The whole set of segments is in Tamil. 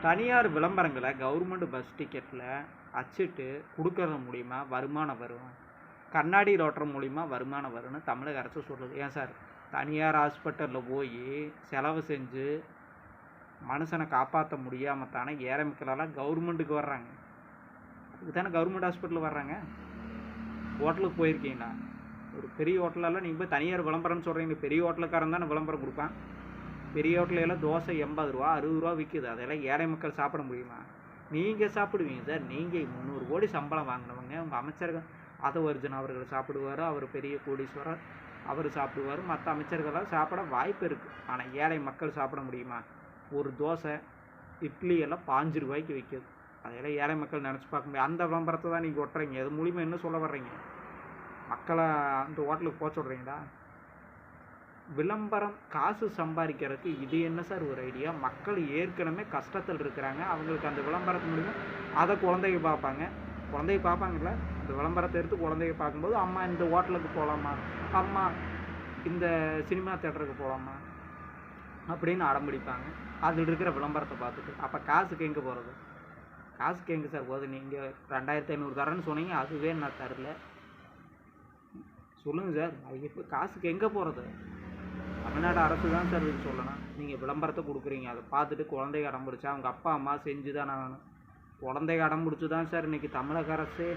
தனியார் விளம்பரங்களை கவர்மெண்ட் பஸ் டிக்கெட்டில் அச்சிட்டு கொடுக்கறது மூலிமா வருமானம் வரும், கண்ணாடியில் ஓட்டுற மூலிமா வருமானம் வரும்னு தமிழக அரசு சொல்லுது. ஏன் சார், தனியார் ஹாஸ்பிட்டலில் போய் செலவு செஞ்சு மனுஷனை காப்பாற்ற முடியாமல் தானே ஏழை மக்களெல்லாம் கவர்மெண்ட்டுக்கு வர்றாங்க. அதுக்கு தானே கவர்மெண்ட் ஹாஸ்பிட்டலுக்கு வர்றாங்க. ஹோட்டலுக்கு போயிருக்கீங்களா? ஒரு பெரிய ஹோட்டலெல்லாம் நீங்கள் போய் தனியார் விளம்பரம்னு சொல்கிறீங்க. பெரிய ஹோட்டலுக்காரன் தானே விளம்பரம் கொடுப்பான். பெரிய ஹோட்டலெல்லாம் தோசை 80 ரூபா 60 ரூபா விற்குது. அதெல்லாம் ஏழை மக்கள் சாப்பிட முடியுமா? நீங்கள் சாப்பிடுவீங்க சார். நீங்கள் 300 கோடி சம்பளம் வாங்கினவங்க. உங்கள் அமைச்சர்கள் அதவர்ஜன் அவர்கள் சாப்பிடுவார், அவர் பெரிய கோடீஸ்வரர், அவர் சாப்பிடுவார். மற்ற அமைச்சர்களெல்லாம் சாப்பிட வாய்ப்பு இருக்குது. ஆனால் ஏழை மக்கள் சாப்பிட முடியுமா? ஒரு தோசை இட்லி எல்லாம் 5 ரூபாய்க்கு விற்கிது. அதையெல்லாம் ஏழை மக்கள் நினச்சி பார்க்க முடியாது. அந்த விளம்பரத்தை தான் நீங்கள் ஒட்டுறீங்க. அது மூலிமா என்ன சொல்ல வர்றீங்க? மக்களை அந்த ஹோட்டலுக்கு போக சொல்கிறீங்களா? விளம்பரம் காசு சம்பாதிக்கிறதுக்கு இது என்ன சார் ஒரு ஐடியா? மக்கள் ஏற்கனவே கஷ்டத்தில் இருக்கிறாங்க. அவங்களுக்கு அந்த விளம்பரத்து மூலிமா அதை குழந்தைங்க பார்ப்பாங்க. குழந்தைங்க பார்ப்பாங்கல்ல, அந்த விளம்பரத்தை எடுத்து குழந்தைங்க பார்க்கும்போது அம்மா இந்த ஹோட்டலுக்கு போகலாமா, அம்மா இந்த சினிமா தேட்டருக்கு போகலாமா அப்படின்னு அடம்பிடிப்பாங்க அதில் இருக்கிற விளம்பரத்தை பார்த்துட்டு. அப்போ காசுக்கு எங்கே போகிறது? காசுக்கு எங்கே சார் போகுது? நீங்கள் 2500 தரேன்னு சொன்னீங்க, அதுவே நான் தரல. சொல்லுங்கள் சார், அது எப்போ காசுக்கு எங்கே போகிறது? தமிழ்நாடு அரசு தான் சார் இது சொல்லணும். நீங்கள் விளம்பரத்தை கொடுக்குறீங்க, அதை பார்த்துட்டு குழந்தைங்க அடம் பிடிச்சா அவங்க அப்பா அம்மா செஞ்சு தான் வேணும். குழந்தைங்க அடம் பிடிச்சி தான் சார் இன்றைக்கி தமிழக அரசே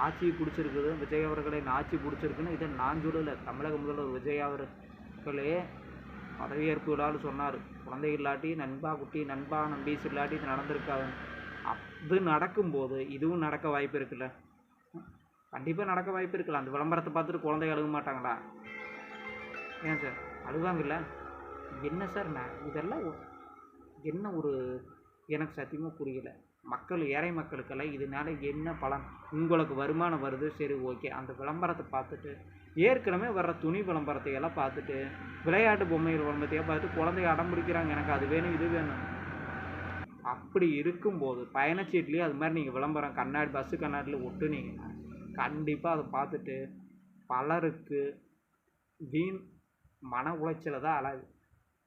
ஆட்சி பிடிச்சிருக்குது. விஜய் அவர்களின் ஆட்சி பிடிச்சிருக்குன்னு இதை நான் சொல்லலை. தமிழக முதல்வர் விஜய் அவர்களே பதவியேற்பு விழாவில் சொன்னார், குழந்தைகள் இல்லாட்டி நண்பா குட்டி நண்பா நம்பீஸ் இல்லாட்டி இது நடந்திருக்காது. அது நடக்கும்போது இதுவும் நடக்க வாய்ப்பு இருக்குல்ல? கண்டிப்பாக நடக்க வாய்ப்பு இருக்குல்ல. அந்த விளம்பரத்தை பார்த்துட்டு குழந்தைங்க அழுக மாட்டாங்களா? ஏன் சார் அழுவாங்கல்ல? என்ன சார் இதெல்லாம் என்ன ஒரு எனக்கு சத்தியமாக புரியல. மக்கள் ஏழை மக்களுக்கெல்லாம் இதனால என்ன பலன்? உங்களுக்கு வருமானம் வருது, சரி ஓகே. அந்த விளம்பரத்தை பார்த்துட்டு ஏற்கனவே வர்ற துணி விளம்பரத்தையெல்லாம் பார்த்துட்டு விளையாட்டு பொம்மைகள் விளம்பரத்தையெல்லாம் பார்த்துட்டு குழந்தைங்க அடம் பிடிக்கிறாங்க, எனக்கு அது வேணும் இது வேணும். அப்படி இருக்கும்போது பயணச்சீட்லேயே அது மாதிரி நீங்கள் விளம்பரம் கண்ணாடி பஸ்ஸு கண்ணாடியில் ஒட்டுனீங்கன்னா கண்டிப்பாக அதை பார்த்துட்டு பலருக்கு வீண் மன உளைச்சலை தான் அழகு.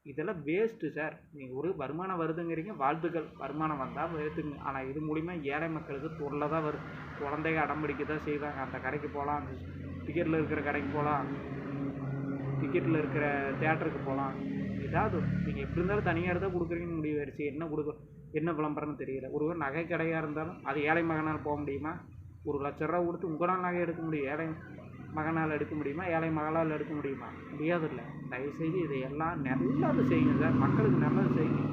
இதெல்லாம் வேஸ்ட்டு சார். நீங்கள் ஒரு வருமானம் வருதுங்கிறீங்க, வாழ்த்துக்கள், வருமானம் வந்தால் எடுத்துங்க. ஆனால் இது மூலிமா ஏழை மக்களுக்கு தொல்லை தான் வரும். குழந்தைங்க அடம்பிடிக்க தான் செய்வாங்க. அந்த கடைக்கு போகலாம், அந்த டிக்கெட்டில் இருக்கிற கடைக்கு போகலாம், டிக்கெட்டில் இருக்கிற தேட்டருக்கு போகலாம். ஏதாவது நீங்கள் எப்படி இருந்தாலும் தனியார் தான் கொடுக்குறீங்கன்னு முடிவு ஆயிடுச்சு. என்ன விளம்பரம்னு தெரியல. ஒரு நகை கடையாக இருந்தாலும் அது ஏழை மகனால் போக முடியுமா? 1 லட்ச ரூபா கொடுத்து உங்களால் நகை எடுக்க முடியும். ஏழை மகனால் எடுக்க முடியுமா? ஏழை மகளால் எடுக்க முடியுமா? முடியாதில்லை. தயவுசெய்து இதையெல்லாம் நல்லது செய்யுங்க சார். மக்களுக்கு நல்லது செய்யுங்க.